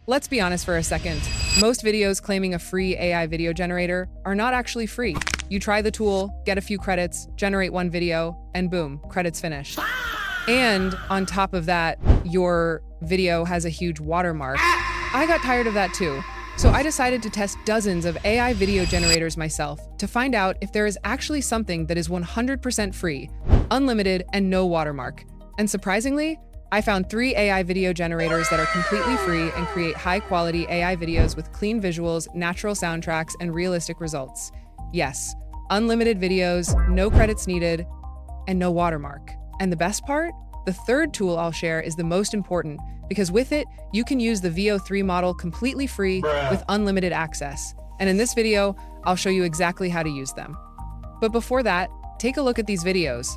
Let's be honest for a second. Most videos claiming a free AI video generator are not actually free. You try the tool, get a few credits, generate one video, and boom, credits finished. And on top of that, your video has a huge watermark. I got tired of that too. So I decided to test dozens of AI video generators myself to find out if there is actually something that is 100% free, unlimited, and no watermark. And surprisingly, I found 3 AI video generators that are completely free and create high-quality AI videos with clean visuals, natural soundtracks, and realistic results. Yes, unlimited videos, no credits needed, and no watermark. And the best part? The third tool I'll share is the most important, because with it, you can use the Veo 3 model completely free with unlimited access. And in this video, I'll show you exactly how to use them. But before that, take a look at these videos.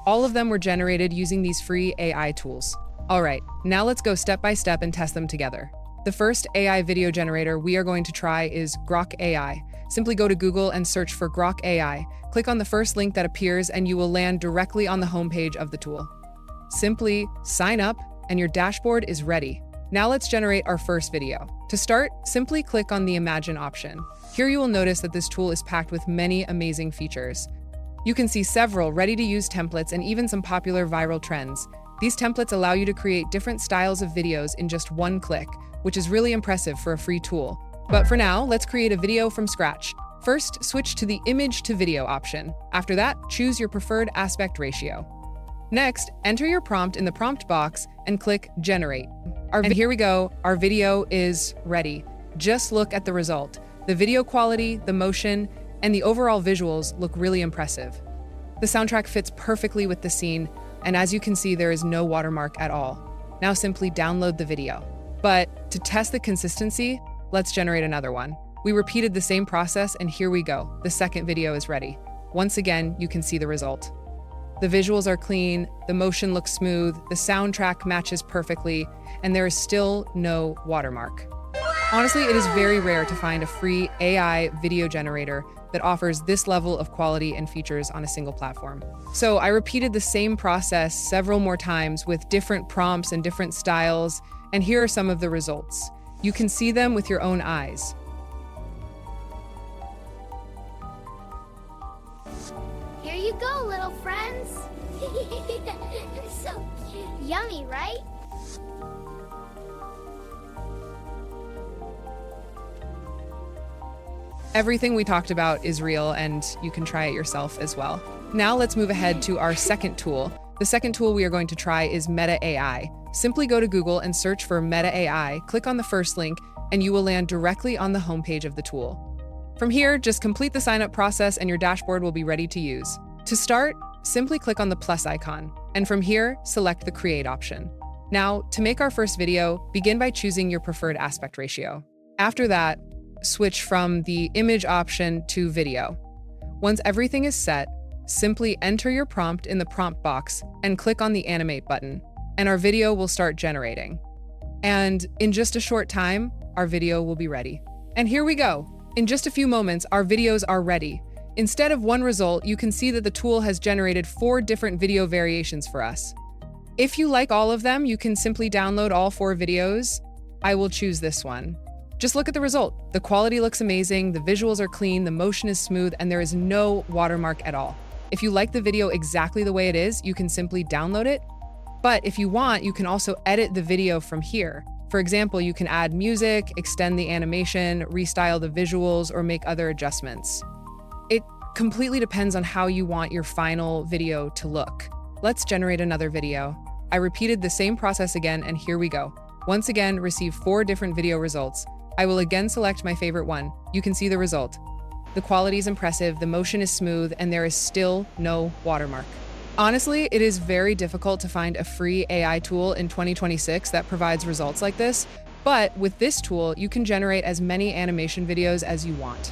All of them were generated using these free AI tools. All right, now let's go step by step and test them together. The first AI video generator we are going to try is Grok AI. Simply go to Google and search for Grok AI. Click on the first link that appears and you will land directly on the homepage of the tool. Simply sign up and your dashboard is ready. Now let's generate our first video. To start, simply click on the Imagine option. Here you will notice that this tool is packed with many amazing features. You can see several ready-to-use templates and even some popular viral trends. These templates allow you to create different styles of videos in just one click, which is really impressive for a free tool. But for now, let's create a video from scratch. First, switch to the Image to Video option. After that, choose your preferred aspect ratio. Next, enter your prompt in the prompt box and click Generate. And here we go, our video is ready. Just look at the result. The video quality, the motion, and the overall visuals look really impressive. The soundtrack fits perfectly with the scene, and as you can see, there is no watermark at all. Now simply download the video. But to test the consistency, let's generate another one. We repeated the same process, and here we go. The second video is ready. Once again, you can see the result. The visuals are clean, the motion looks smooth, the soundtrack matches perfectly, and there is still no watermark. Honestly, it is very rare to find a free AI video generator that offers this level of quality and features on a single platform. So I repeated the same process several more times with different prompts and different styles, and here are some of the results. You can see them with your own eyes. Here you go, little friends. So cute. Yummy, right? Everything we talked about is real, and you can try it yourself as well. Now let's move ahead to our second tool. The second tool we are going to try is Meta AI. Simply go to Google and search for Meta AI, click on the first link, and you will land directly on the homepage of the tool. From here, just complete the sign-up process and your dashboard will be ready to use. To start, simply click on the plus icon, and from here, select the Create option. Now, to make our first video, begin by choosing your preferred aspect ratio. After that, switch from the image option to video. Once everything is set, simply enter your prompt in the prompt box and click on the Animate button, and our video will start generating. And in just a short time, our video will be ready. And here we go. In just a few moments, our videos are ready. Instead of one result, you can see that the tool has generated 4 different video variations for us. If you like all of them, you can simply download all 4 videos. I will choose this one. Just look at the result. The quality looks amazing, the visuals are clean, the motion is smooth, and there is no watermark at all. If you like the video exactly the way it is, you can simply download it. But if you want, you can also edit the video from here. For example, you can add music, extend the animation, restyle the visuals, or make other adjustments. It completely depends on how you want your final video to look. Let's generate another video. I repeated the same process again, and here we go. Once again, receive 4 different video results. I will again select my favorite one. You can see the result. The quality is impressive, the motion is smooth, and there is still no watermark. Honestly, it is very difficult to find a free AI tool in 2026 that provides results like this, But with this tool, you can generate as many animation videos as you want.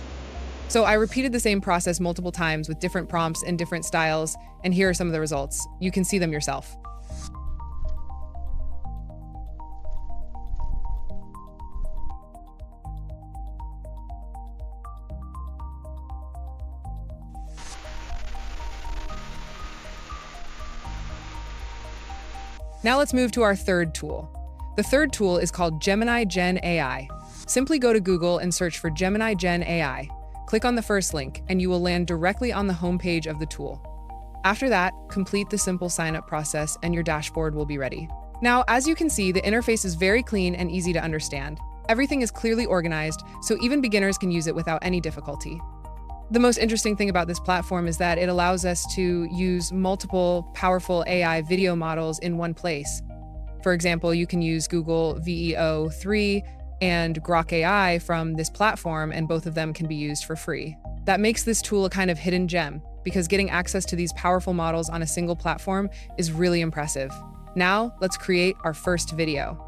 So I repeated the same process multiple times with different prompts and different styles, and here are some of the results. You can see them yourself. Now let's move to our third tool. The third tool is called Gemini Gen AI. Simply go to Google and search for Gemini Gen AI. Click on the first link, and you will land directly on the homepage of the tool. After that, complete the simple sign-up process and your dashboard will be ready. Now, as you can see, the interface is very clean and easy to understand. Everything is clearly organized, so even beginners can use it without any difficulty. The most interesting thing about this platform is that it allows us to use multiple powerful AI video models in one place. For example, you can use Google Veo 3 and Grok AI from this platform, and both of them can be used for free. That makes this tool a kind of hidden gem, because getting access to these powerful models on a single platform is really impressive. Now, let's create our first video.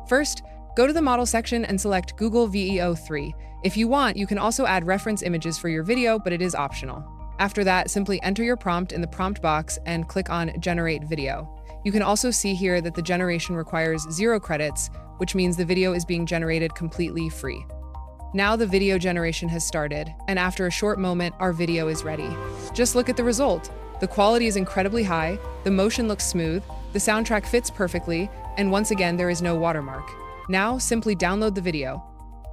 First, go to the model section and select Google Veo 3. If you want, you can also add reference images for your video, but it is optional. After that, simply enter your prompt in the prompt box and click on Generate Video. You can also see here that the generation requires 0 credits, which means the video is being generated completely free. Now the video generation has started, and after a short moment, our video is ready. Just look at the result. The quality is incredibly high, the motion looks smooth, the soundtrack fits perfectly, and once again, there is no watermark. Now, simply download the video.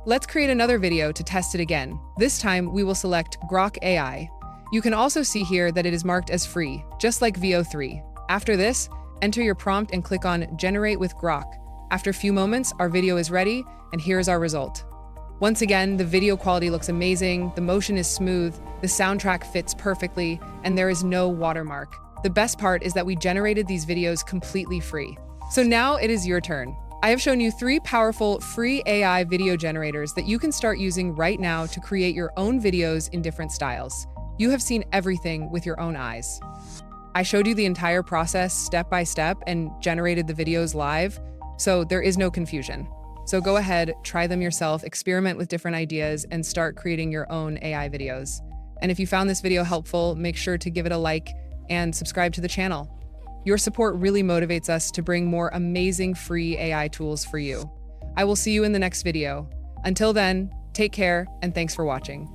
Let's create another video to test it again. This time, we will select Grok AI. You can also see here that it is marked as free, just like Veo 3. After this, enter your prompt and click on Generate with Grok. After a few moments, our video is ready, and here's our result. Once again, the video quality looks amazing, the motion is smooth, the soundtrack fits perfectly, and there is no watermark. The best part is that we generated these videos completely free. So now it is your turn. I have shown you 3 powerful free AI video generators that you can start using right now to create your own videos in different styles. You have seen everything with your own eyes. I showed you the entire process step by step and generated the videos live, so there is no confusion. So go ahead, try them yourself, experiment with different ideas, and start creating your own AI videos. And if you found this video helpful, make sure to give it a like and subscribe to the channel. Your support really motivates us to bring more amazing free AI tools for you. I will see you in the next video. Until then, take care and thanks for watching.